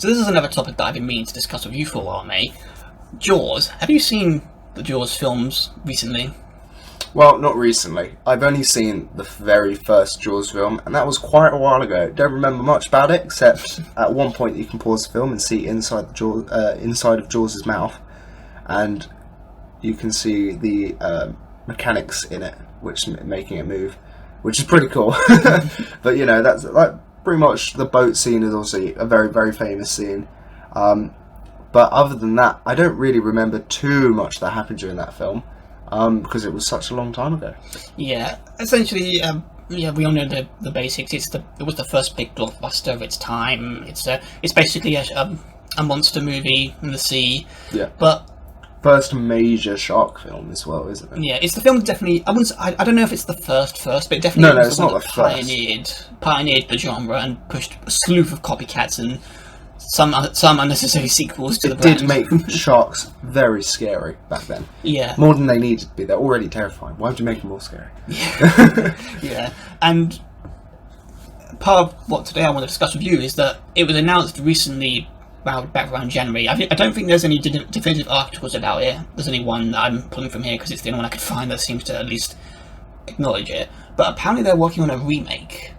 So this is another topic that I've been meaning to discuss with you for a while, mate. Jaws. Have you seen the Jaws films recently? Well, not recently. I've only seen the very first Jaws film, and that was quite a while ago. Don't remember much about it, except at one point you can pause the film and see inside of Jaws' mouth, and you can see the mechanics in it, which making it move, which is pretty cool. But you know, that's like pretty much the boat scene is obviously a very, very famous scene. But other than that, I don't really remember too much that happened during that film. Because it was such a long time ago. Yeah, essentially, we all know the basics. It was the first big blockbuster of its time. It's basically a monster movie in the sea. Yeah. But first major shark film as well, isn't it? Yeah, it's the film that definitely. I don't know if it's the first, but it definitely no, it's not the first. Pioneered the genre and pushed a slew of copycats and some unnecessary sequels to the brand. It did make sharks very scary back then. Yeah. More than they needed to be. They're already terrifying. Why would you make them more scary? Yeah. Yeah. And part of what today I want to discuss with you is that it was announced recently, back around January. I don't think there's any definitive articles about it. There's only one that I'm pulling from here because it's the only one I could find that seems to at least acknowledge it. But apparently they're working on a remake.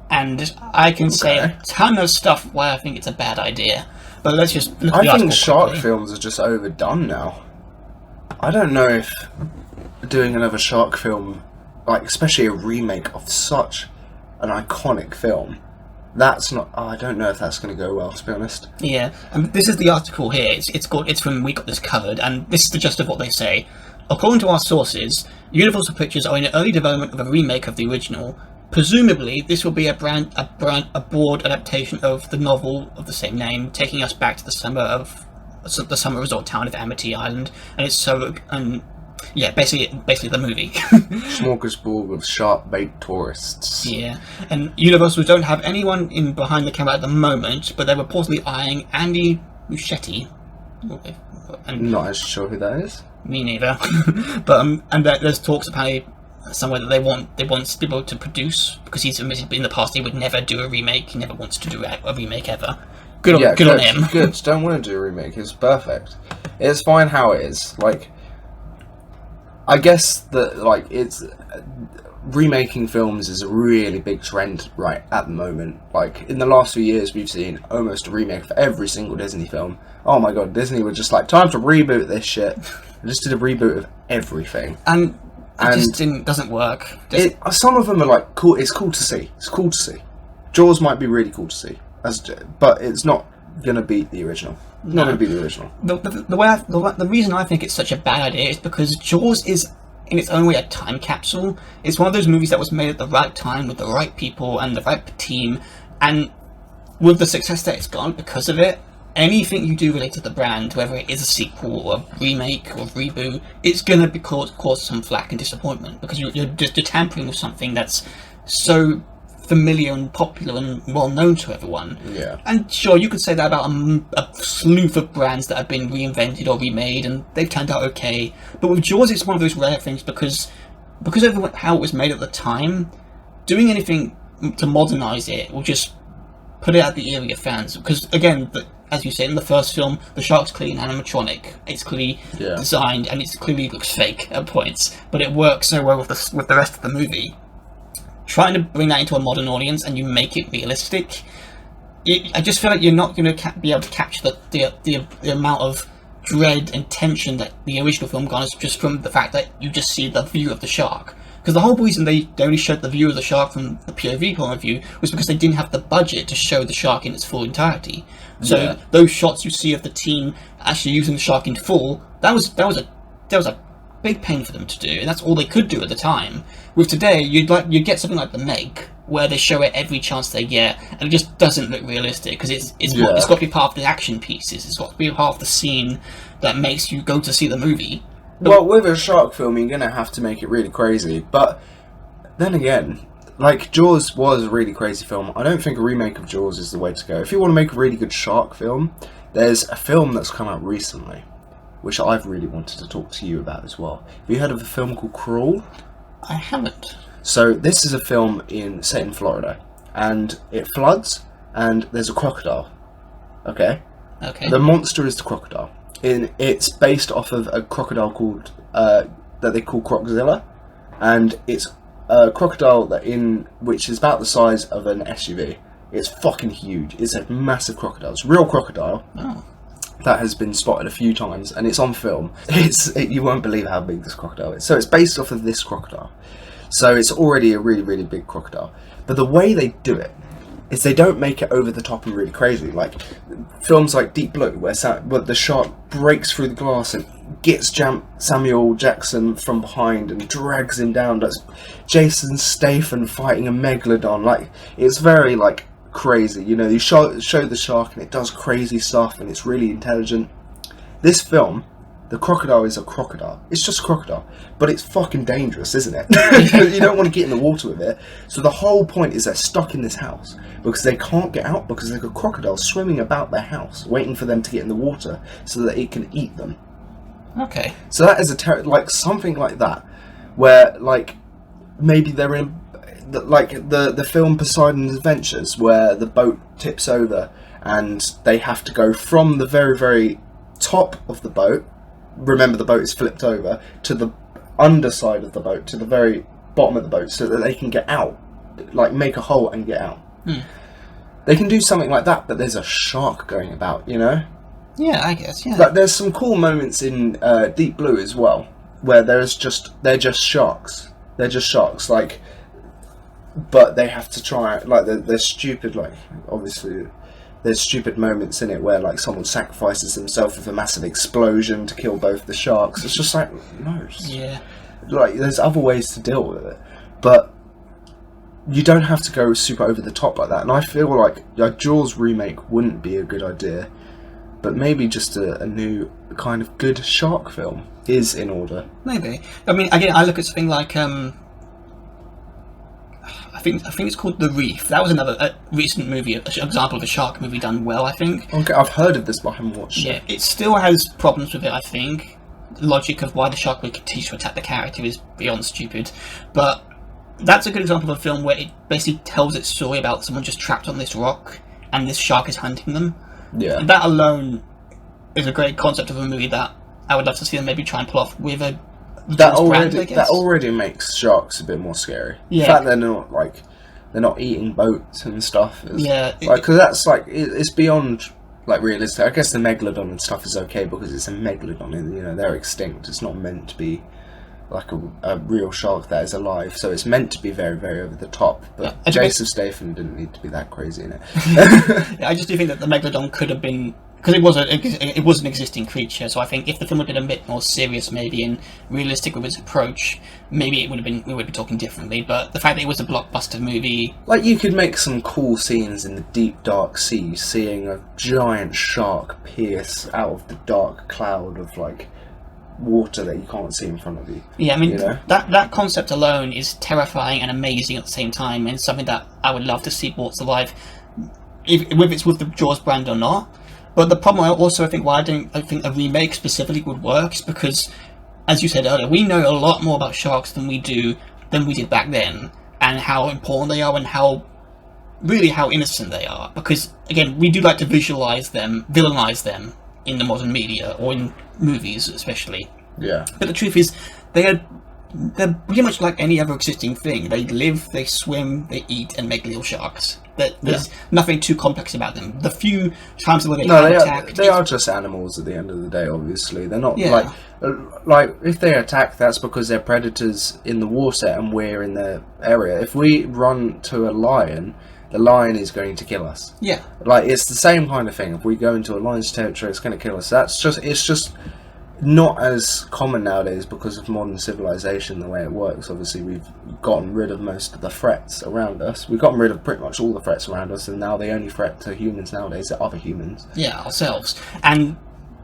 And I can say a ton of stuff why I think it's a bad idea. But let's just look at the article. I think shark films are just overdone now. I don't know if doing another shark film, like especially a remake of such an iconic film, that's not. I don't know if that's going to go well, to be honest. Yeah, and this is the article here. It's from We Got This Covered, and this is the gist of what they say. According to our sources, Universal Pictures are in the early development of a remake of the original. Presumably, this will be a broad adaptation of the novel of the same name, taking us back to the summer resort town of Amity Island, and basically the movie. Smorgasbord of shark-bait tourists. Yeah, and Universal don't have anyone in behind the camera at the moment, but they're reportedly eyeing Andy Muschietti. I'm not as sure who that is. Me neither. But there's talks apparently somewhere that they want people to produce, because he's admitted in the past he would never do a remake. He never wants to do a remake ever. Good on him. Good. Don't want to do a remake. It's perfect. It's fine how it is. Like, I guess that it's remaking films is a really big trend right at the moment. Like in the last few years, we've seen almost a remake for every single Disney film. Oh my god, Disney was just like, time to reboot this shit. They just did a reboot of everything. And it just doesn't work. Some of them are like cool. It's cool to see. It's cool to see. Jaws might be really cool to see, but it's not gonna beat the original. Not gonna beat the original. The reason I think it's such a bad idea is because Jaws is, in its own way, a time capsule. It's one of those movies that was made at the right time with the right people and the right team, and with the success that it's got because of it. Anything you do related to the brand, whether it is a sequel or a remake or a reboot, it's going to cause some flack and disappointment, because you're tampering with something that's so familiar and popular and well known to everyone. Yeah. And sure, you could say that about a slew of brands that have been reinvented or remade, and they've turned out okay. But with Jaws, it's one of those rare things because of how it was made at the time. Doing anything to modernise it will just put it at the ear of your fans. Because again, as you said, in the first film, the shark's clearly an animatronic. It's clearly designed, and it clearly looks fake at points, but it works so well with the rest of the movie. Trying to bring that into a modern audience and you make it realistic, I just feel like you're not going to be able to capture the amount of dread and tension that the original film garners just from the fact that you just see the view of the shark. Because the whole reason they only showed the view of the shark from the POV point of view was because they didn't have the budget to show the shark in its full entirety. So those shots you see of the team actually using the shark in full, that was a big pain for them to do, and that's all they could do at the time. With today, you'd get something like The Meg, where they show it every chance they get, and it just doesn't look realistic because it's got to be part of the action pieces. It's got to be part of the scene that makes you go to see the movie. Well, with a shark film, you're going to have to make it really crazy. But then again, like, Jaws was a really crazy film. I don't think a remake of Jaws is the way to go. If you want to make a really good shark film, there's a film that's come out recently, which I've really wanted to talk to you about as well. Have you heard of a film called Crawl? I haven't. So this is a film set in Florida, and it floods, and there's a crocodile Okay. Okay. The monster is the crocodile. It's based off of a crocodile called that they call Croczilla, and it's a crocodile which is about the size of an SUV. It's fucking huge. It's a massive crocodile. It's a real crocodile. Oh. That has been spotted a few times, and it's on film. You won't believe how big this crocodile is. So it's based off of this crocodile. So it's already a really, really big crocodile. But the way they do it is they don't make it over the top and really crazy. Like films like Deep Blue, where the shark breaks through the glass and gets Samuel Jackson from behind and drags him down. That's Jason Statham fighting a megalodon. Like, it's very like crazy. You know, you show the shark and it does crazy stuff and it's really intelligent. This film, the crocodile is a crocodile. It's just a crocodile, but it's fucking dangerous, isn't it? You don't want to get in the water with it. So the whole point is they're stuck in this house because they can't get out because there's a crocodile swimming about their house, waiting for them to get in the water so that it can eat them. Okay. So that is like something like that, where like maybe they're in the film Poseidon's Adventures, where the boat tips over and they have to go from the very, very top of the boat. Remember, the boat is flipped over to the underside of the boat, to the very bottom of the boat, so that they can get out, like make a hole and get out. They can do something like that, but there's a shark going about, you know? Yeah, I guess, yeah. But there's some cool moments in Deep Blue as well, where they're just sharks. They're just sharks, like, but they have to try, like, they're stupid, like, obviously. There's stupid moments in it where like someone sacrifices himself with a massive explosion to kill both the sharks. It's just like, no. Yeah. Like, there's other ways to deal with it. But you don't have to go super over the top like that. And I feel like a Jaws remake wouldn't be a good idea. But maybe just a new kind of good shark film is in order. Maybe. I mean, again, I look at something like I think it's called The Reef. That was another recent movie, an example of a shark movie done well, I think. Okay, I've heard of this, but I haven't watched it. Yeah, it still has problems with it, I think. The logic of why the shark would continue to attack the character is beyond stupid. But that's a good example of a film where it basically tells its story about someone just trapped on this rock, and this shark is hunting them. Yeah. That alone is a great concept of a movie that I would love to see them maybe try and pull off with a that brand, already makes sharks a bit more scary. Yeah. The fact they're not eating boats and stuff. Because that's like it's beyond like realistic. I guess the megalodon and stuff is okay because it's a megalodon. You know, they're extinct. It's not meant to be like a real shark that is alive. So it's meant to be very, very over the top. But Jason Statham didn't need to be that crazy in it. I just do think that the megalodon could have been. Because it was an existing creature, so I think if the film had been a bit more serious, maybe, and realistic with its approach, maybe we would be talking differently. But the fact that it was a blockbuster movie, like, you could make some cool scenes in the deep dark sea, seeing a giant shark pierce out of the dark cloud of like water that you can't see in front of you. Yeah, I mean, you know? that concept alone is terrifying and amazing at the same time, and something that I would love to see brought to life, whether it's with the Jaws brand or not. But the problem I think why I think a remake specifically would work is because, as you said earlier, we know a lot more about sharks than we did back then, and how important they are and how innocent they are. Because again, we do like to villainize them in the modern media or in movies especially. Yeah. But the truth is, they're pretty much like any other existing thing. They live, they swim, they eat, and make little sharks. There's nothing too complex about them. The few times where they attack... They are just animals at the end of the day, obviously. They're not, like, if they attack, that's because they're predators in the water and we're in their area. If we run to a lion, the lion is going to kill us. Yeah. Like, it's the same kind of thing. If we go into a lion's territory, it's going to kill us. It's just not as common nowadays because of modern civilization, the way it works. Obviously, we've gotten rid of most of the threats around us. We've gotten rid of pretty much all the threats around us, and now the only threat to humans nowadays are other humans. Yeah, ourselves. And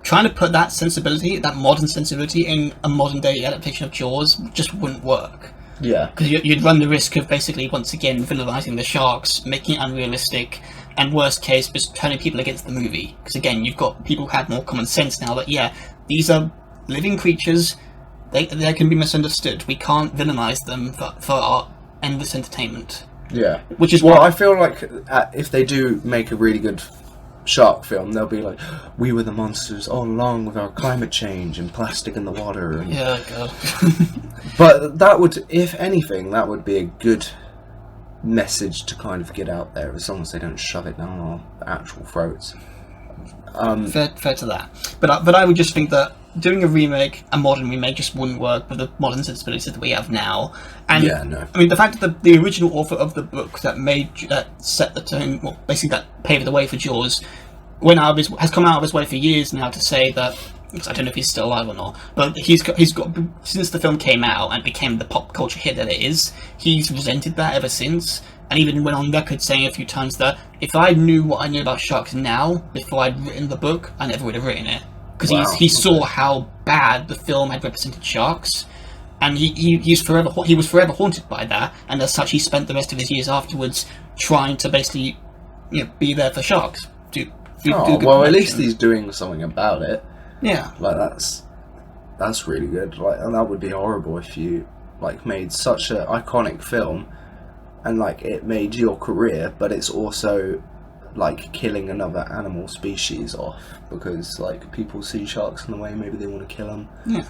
trying to put that sensibility, that modern sensibility, in a modern day adaptation of Jaws just wouldn't work. Yeah. Because you'd run the risk of basically, once again, villainizing the sharks, making it unrealistic, and worst case, just turning people against the movie. Because again, you've got people who have more common sense now that, yeah, these are living creatures, they can be misunderstood. We can't villainize them for our endless entertainment. Yeah. Which is I feel like if they do make a really good shark film, they'll be like, we were the monsters all along with our climate change and plastic in the water. And... Yeah, God. But that would, if anything, that would be a good message to kind of get out there, as long as they don't shove it down our actual throats. Fair to that. But I would just think that doing a modern remake, just wouldn't work with the modern sensibilities that we have now. And yeah, no. I mean, the fact that the original author of the book that set the tone, well, basically that paved the way for Jaws, has come out of his way for years now to say that. I don't know if he's still alive or not, but he's got since the film came out and became the pop culture hit that it is, he's resented that ever since, and even went on record saying a few times that if I knew what I knew about sharks now before I'd written the book, I never would have written it, because he saw how bad the film had represented sharks, and he was forever haunted by that, and as such he spent the rest of his years afterwards trying to basically, be there for sharks. Well, at least he's doing something about it. Yeah, like that's really good. Like, and that would be horrible if you made such an iconic film, and it made your career, but it's also killing another animal species off because people see sharks in the way, maybe they want to kill them. Yeah,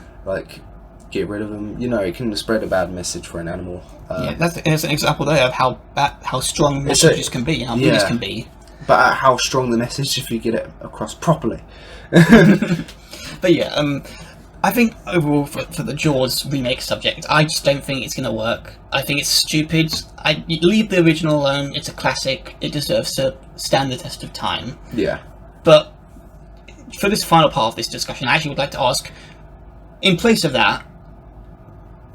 get rid of them. It can spread a bad message for an animal. That's an example there of how strong messages can be and how movies can be. But how strong the message if you get it across properly. But yeah, I think overall for the Jaws remake subject, I just don't think it's going to work. I think it's stupid. You leave the original alone. It's a classic. It deserves to stand the test of time. Yeah. But for this final part of this discussion, I actually would like to ask, in place of that,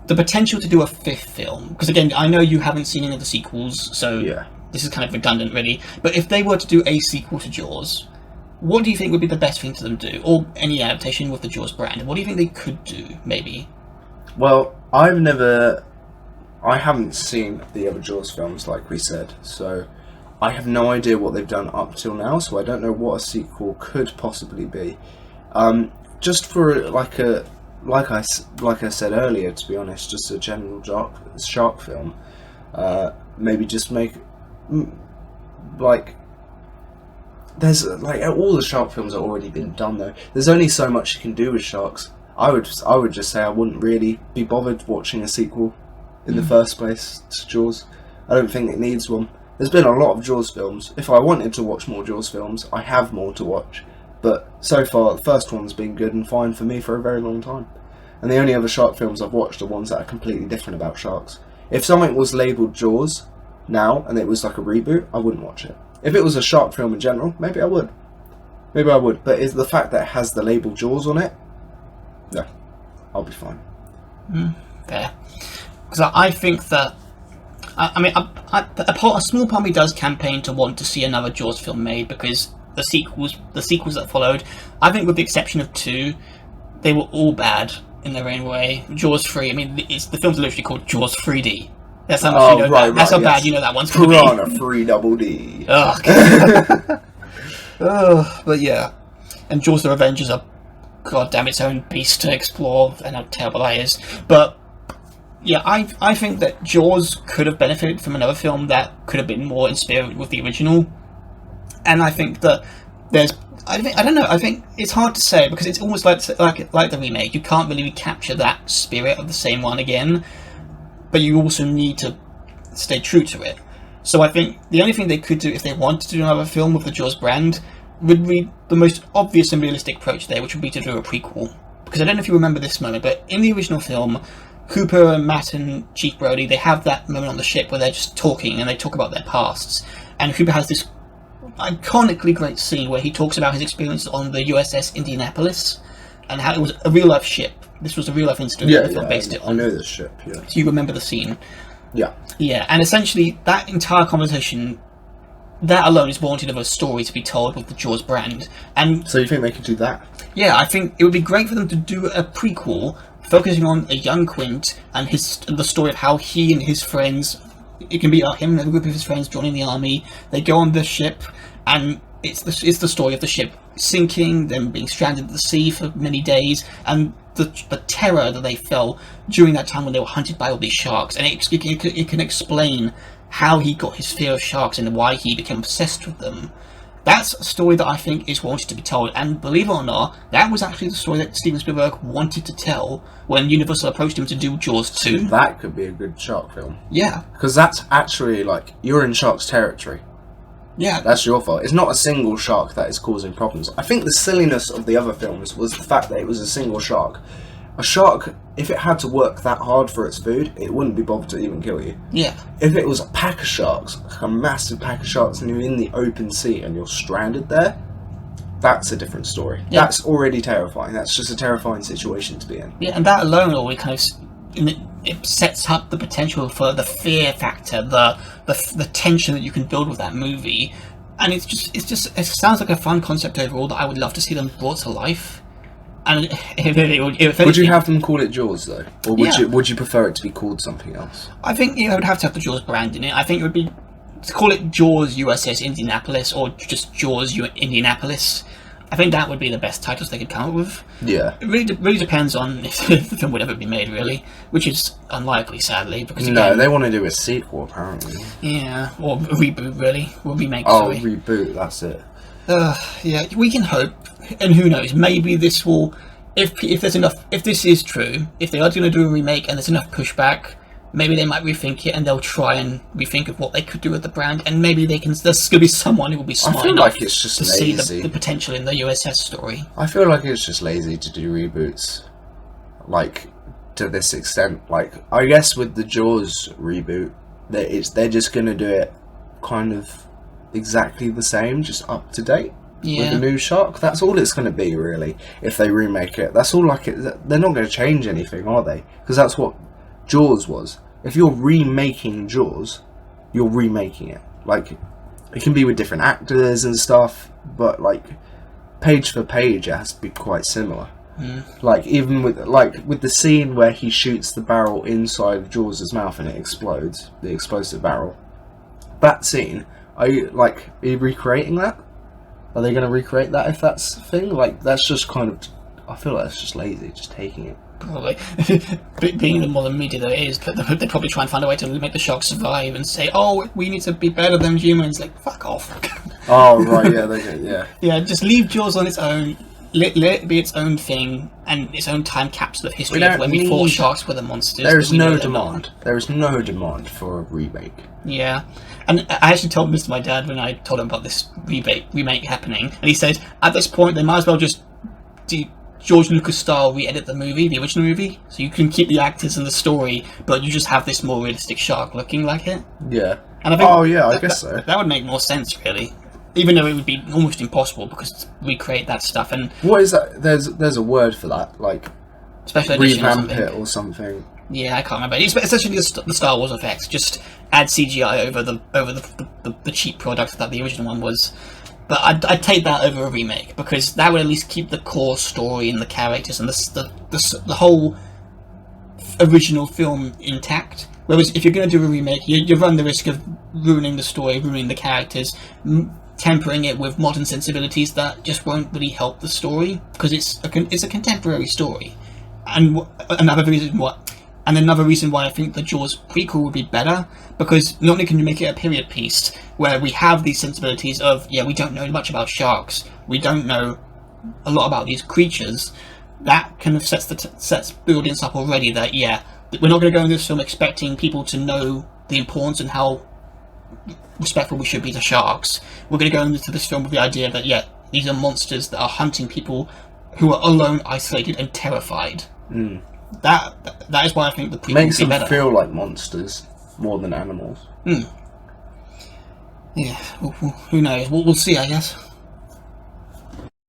the potential to do a fifth film. Because again, I know you haven't seen any of the sequels, so this is kind of redundant, really. But if they were to do a sequel to Jaws, what do you think would be the best thing to them do? Or any adaptation with the Jaws brand? What do you think they could do, maybe? Well, I haven't seen the other Jaws films, like we said, so I have no idea what they've done up till now, so I don't know what a sequel could possibly be. Just for like I said earlier, to be honest, just a general shark film. Maybe just make there's all the shark films have already been done though. There's only so much you can do with sharks. I would just say I wouldn't really be bothered watching a sequel in the first place to Jaws. I don't think it needs one. There's been a lot of Jaws films. If I wanted to watch more Jaws films, I have more to watch. But so far, the first one's been good and fine for me for a very long time. And the only other shark films I've watched are ones that are completely different about sharks. If something was labelled Jaws now and it was like a reboot, I wouldn't watch it. If it was a shark film in general, maybe I would. But it's the fact that it has the label Jaws on it, yeah, I'll be fine. Fair. Because I think that, a small part of me does campaign to want to see another Jaws film made, because the sequels that followed, I think with the exception of 2, they were all bad in their own way. Jaws 3, the films are literally called Jaws 3D. That's how much you know that. That's how bad you know that one's going to be. Piranha 3 Double D. Ugh. But yeah. And Jaws the Revenge is a goddamn its own beast to explore, and how terrible that is. But yeah, I think that Jaws could have benefited from another film that could have been more in spirit with the original. And I think that I think it's hard to say, because it's almost like the remake. You can't really capture that spirit of the same one again, but you also need to stay true to it. So I think the only thing they could do if they wanted to do another film with the Jaws brand would be the most obvious and realistic approach there, which would be to do a prequel. Because I don't know if you remember this moment, but in the original film, Cooper and Matt and Chief Brody, they have that moment on the ship where they're just talking and they talk about their pasts. And Cooper has this iconically great scene where he talks about his experience on the U.S.S. Indianapolis and how it was a real-life ship. This was a real-life incident that the film based it on. I know this ship, yeah. So you remember the scene? Yeah. Yeah, and essentially that entire conversation, that alone is warranted of a story to be told with the Jaws brand. And so you think they could do that? Yeah, I think it would be great for them to do a prequel focusing on a young Quint and the story of how he and his friends, it can be him and a group of his friends joining the army. They go on the ship, and it's the story of the ship sinking, them being stranded at the sea for many days, and the terror that they felt during that time when they were hunted by all these sharks. And it can explain how he got his fear of sharks and why he became obsessed with them. That's a story that I think is wanted to be told, and believe it or not, that was actually the story that Steven Spielberg wanted to tell when Universal approached him to do Jaws 2. That could be a good shark film. Yeah. Because that's actually, like, you're in shark's territory. Yeah. That's your fault. It's not a single shark that is causing problems. I think the silliness of the other films was the fact that it was a single shark. A shark, if it had to work that hard for its food, it wouldn't be bothered to even kill you. Yeah. If it was a pack of sharks, like a massive pack of sharks, and you're in the open sea and you're stranded there, that's a different story. Yeah. That's already terrifying. That's just a terrifying situation to be in. Yeah, and that alone already kind of it sets up the potential for the fear factor, the tension that you can build with that movie, and it sounds like a fun concept overall that I would love to see them brought to life. And would you have them call it Jaws though, or would you prefer it to be called something else? I think it would have to have the Jaws brand in it. I think it would be to call it Jaws U.S.S. Indianapolis or just Jaws Indianapolis. I think that would be the best titles they could come up with. Yeah. It really depends on if the film would ever be made, really, which is unlikely, sadly. Because no, they want to do a sequel apparently. Yeah, or a reboot, really, or remake. Oh, reboot. That's it. Yeah, we can hope, and who knows? Maybe this will, if there's enough, if this is true, if they are going to do a remake and there's enough pushback, maybe they might rethink it and they'll try and rethink of what they could do with the brand, and maybe there's going to be someone who will be smart enough like it's just to lazy. see the potential in the U.S.S. story. I feel like it's just lazy to do reboots, like to this extent. Like I guess with the Jaws reboot, they're just going to do it kind of exactly the same, just up to date with a new shark. That's all it's going to be, really. If they remake it, that's all. Like they're not going to change anything, are they? Because that's what Jaws was. If you're remaking Jaws, you're remaking it. Like it can be with different actors and stuff, but like page for page, it has to be quite similar. Like even with the scene where he shoots the barrel inside of Jaws' mouth and it explodes, the explosive barrel. That scene. Are you recreating that? Are they going to recreate that if that's the thing? Like, that's just kind of... I feel like it's just lazy, just taking it. Probably. Being the modern media that it is, they probably try and find a way to make the sharks survive and say, oh, we need to be better than humans. Like, fuck off. Oh, right, yeah, Yeah, just leave Jaws on its own. Let it be its own thing and its own time capsule of history of when we thought sharks were the monsters. There is no demand. There is no demand for a remake. Yeah. And I actually told this to my dad when I told him about this remake happening, and he said, at this point, they might as well just George Lucas style re-edit the movie, the original movie, so you can keep the actors and the story, but you just have this more realistic shark looking like it. Yeah. And I think I guess so. That would make more sense, really. Even though it would be almost impossible because to recreate that stuff. And what is that? There's a word for that, like special edition revamp it or something. Yeah, I can't remember. It's essentially the Star Wars effects. Just add CGI over the cheap product that the original one was. But I'd take that over a remake because that would at least keep the core story and the characters and the whole original film intact. Whereas if you're going to do a remake, you run the risk of ruining the story, ruining the characters, tempering it with modern sensibilities that just won't really help the story because it's a contemporary story. And another reason why I think the Jaws prequel would be better, because not only can you make it a period piece where we have these sensibilities of, we don't know much about sharks, we don't know a lot about these creatures, that kind of sets the audience up already that, we're not going to go in this film expecting people to know the importance and how respectful we should be to sharks. We're going to go into this film with the idea that, these are monsters that are hunting people who are alone, isolated, and terrified. That is why I think the prequel makes would be them better. feel like monsters more than animals. Yeah, who knows? We'll see, I guess.